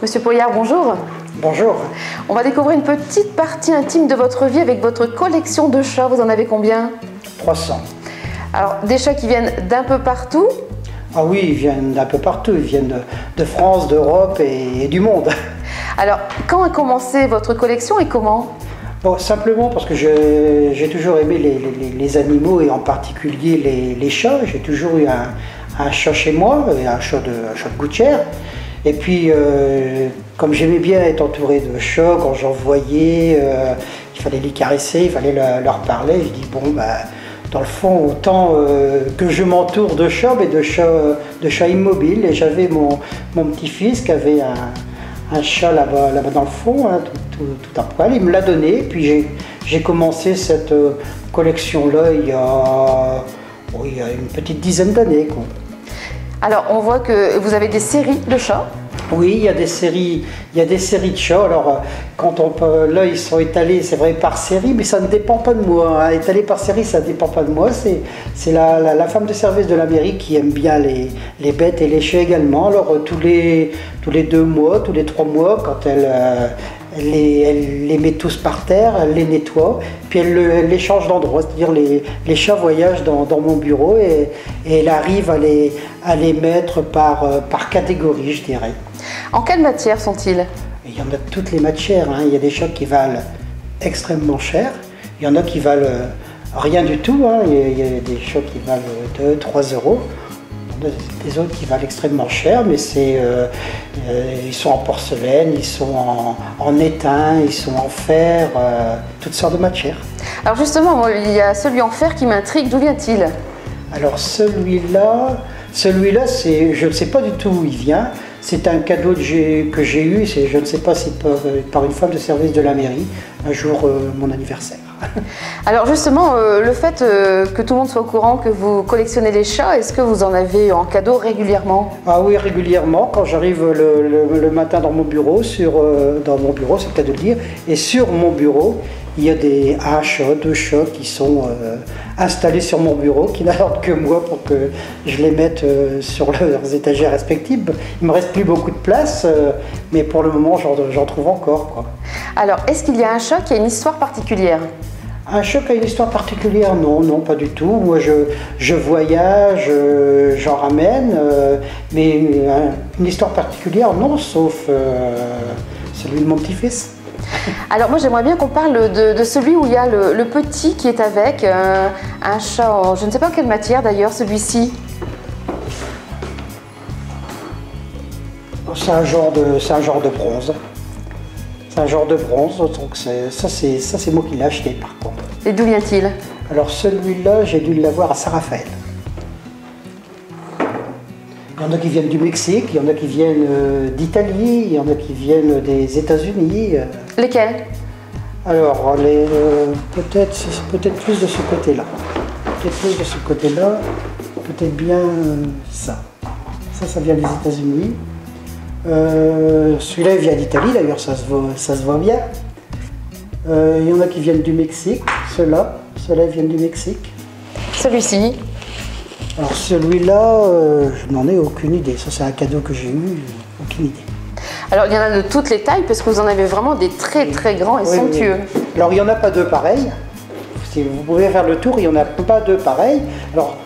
Monsieur Poyard, bonjour. Bonjour. On va découvrir une petite partie intime de votre vie avec votre collection de chats. Vous en avez combien? 300. Alors, des chats qui viennent d'un peu partout? Ah oui, ils viennent d'un peu partout. Ils viennent de France, d'Europe et du monde. Alors, quand a commencé votre collection et comment? Bon, simplement parce que j'ai toujours aimé les animaux et en particulier les chats. J'ai toujours eu un chat chez moi, un chat de gouttière. Et puis, comme j'aimais bien être entouré de chats, quand j'en voyais, il fallait les caresser, il fallait leur parler. Je dis bon, bah, dans le fond, autant que je m'entoure de chats, mais de chats immobiles. Et j'avais mon petit-fils qui avait un chat là-bas dans le fond, hein, tout à poil. Il me l'a donné. Puis j'ai commencé cette collection-là il y a une petite dizaine d'années. Alors, on voit que vous avez des séries de chats. Oui, il y a des séries de chats. Alors, là, ils sont étalés, c'est vrai, par série, mais ça ne dépend pas de moi. Hein. Étalés par série, ça ne dépend pas de moi. C'est la femme de service de la mairie qui aime bien les bêtes et les chats également. Alors, tous les 2 mois, tous les 3 mois, quand elle les met tous par terre, elle les nettoie, puis elle les change d'endroit. C'est-à-dire les chats voyagent dans mon bureau et elle arrive à les mettre par catégorie, je dirais. En quelle matière sont-ils? Il y en a de toutes les matières. Hein. Il y a des chats qui valent extrêmement cher. Il y en a qui valent rien du tout. Hein. Il y a des chats qui valent 2-3 euros. Il y en a des autres qui valent extrêmement cher, mais ils sont en porcelaine, ils sont en étain, ils sont en fer, toutes sortes de matières. Alors justement, moi, il y a celui en fer qui m'intrigue. D'où vient-il? Alors celui-là, je ne sais pas du tout où il vient. C'est un cadeau que j'ai eu, je ne sais pas si par une femme de service de la mairie, un jour mon anniversaire. Alors justement, le fait que tout le monde soit au courant que vous collectionnez les chats, est-ce que vous en avez en cadeau régulièrement? Ah oui, régulièrement, quand j'arrive le matin dans mon bureau, c'est le cas de le dire, et sur mon bureau, il y a un chat, 2 chats qui sont installés sur mon bureau, qui n'attendent que moi pour que je les mette sur leurs étagères respectives. Il ne me reste plus beaucoup de place, mais pour le moment, j'en trouve encore, quoi. Alors, est-ce qu'il y a un chat qui a une histoire particulière? Un chat qui a une histoire particulière? Non, pas du tout. Moi, je voyage, j'en ramène, mais une histoire particulière, non, sauf celui de mon petit-fils. Alors moi j'aimerais bien qu'on parle de celui où il y a le petit qui est avec un chat, je ne sais pas quelle matière d'ailleurs celui-ci. C'est un genre de bronze. C'est un genre de bronze, donc ça c'est moi qui l'ai acheté par contre. Et d'où vient-il? Alors celui-là, j'ai dû l'avoir à Saint-Raphaël. Il y en a qui viennent du Mexique, il y en a qui viennent d'Italie, il y en a qui viennent des États-Unis. Lesquels? Alors, peut-être plus de ce côté-là. Peut-être plus de ce côté-là, peut-être bien ça. Ça vient des États-Unis. Celui-là vient d'Italie, d'ailleurs, ça se voit bien. Il y en a qui viennent du Mexique, ceux-là viennent du Mexique. Celui-ci? Alors celui-là, je n'en ai aucune idée. Ça, c'est un cadeau que j'ai eu, aucune idée. Alors il y en a de toutes les tailles, parce que vous en avez vraiment des très très grands et somptueux. Oui. Alors il n'y en a pas 2 pareils. Si vous pouvez faire le tour, il n'y en a pas 2 pareils. Alors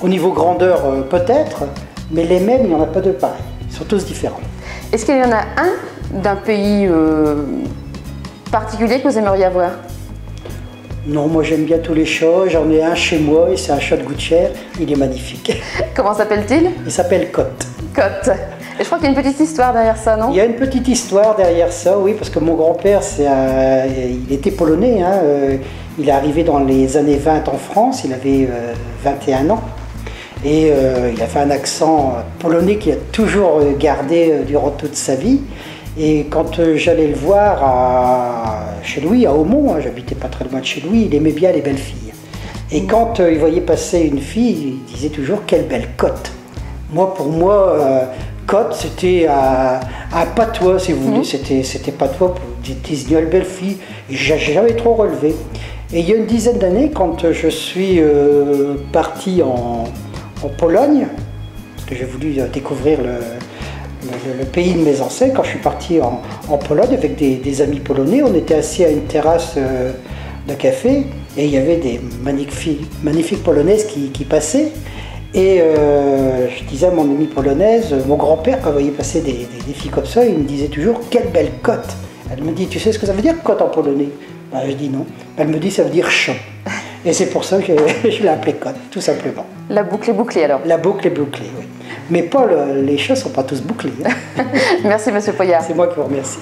au niveau grandeur, peut-être, mais les mêmes, il n'y en a pas 2 pareils. Ils sont tous différents. Est-ce qu'il y en a un d'un pays particulier que vous aimeriez avoir? Non, moi j'aime bien tous les chats. J'en ai un chez moi et c'est un chat de gouttière. Il est magnifique. Comment s'appelle-t-il? Il s'appelle Cotte. Cotte. Et je crois qu'il y a une petite histoire derrière ça, non? Il y a une petite histoire derrière ça, oui, parce que mon grand-père, il était polonais. Hein, il est arrivé dans les années 20 en France, il avait 21 ans. Et il a fait un accent polonais qu'il a toujours gardé durant toute sa vie. Et quand j'allais le voir chez lui, à Aumont, hein, j'habitais pas très loin de chez lui, il aimait bien les belles filles. Et quand il voyait passer une fille, il disait toujours « quelle belle cotte ». Pour moi, cotte, c'était un patois, si vous voulez, c'était patois pour désigner une belle fille. J'ai jamais trop relevé. Et il y a une dizaine d'années, quand je suis parti en Pologne, parce que j'ai voulu découvrir le pays de mes ancêtres. Quand je suis parti en Pologne avec des amis polonais, on était assis à une terrasse de café et il y avait des magnifiques polonaises qui passaient. Et je disais à mon amie polonaise, mon grand-père, quand il voyait passer des filles comme ça, il me disait toujours « Quelle belle cote !» Elle me dit « Tu sais ce que ça veut dire cote en polonais ?» Ben, je dis non. Elle me dit « Ça veut dire champ ». Et c'est pour ça que je l'ai appelée cote, tout simplement. La boucle est bouclée alors. La boucle est bouclée, oui. Mais Paul, les chats ne sont pas tous bouclés. Hein. Merci Monsieur Poyart. C'est moi qui vous remercie.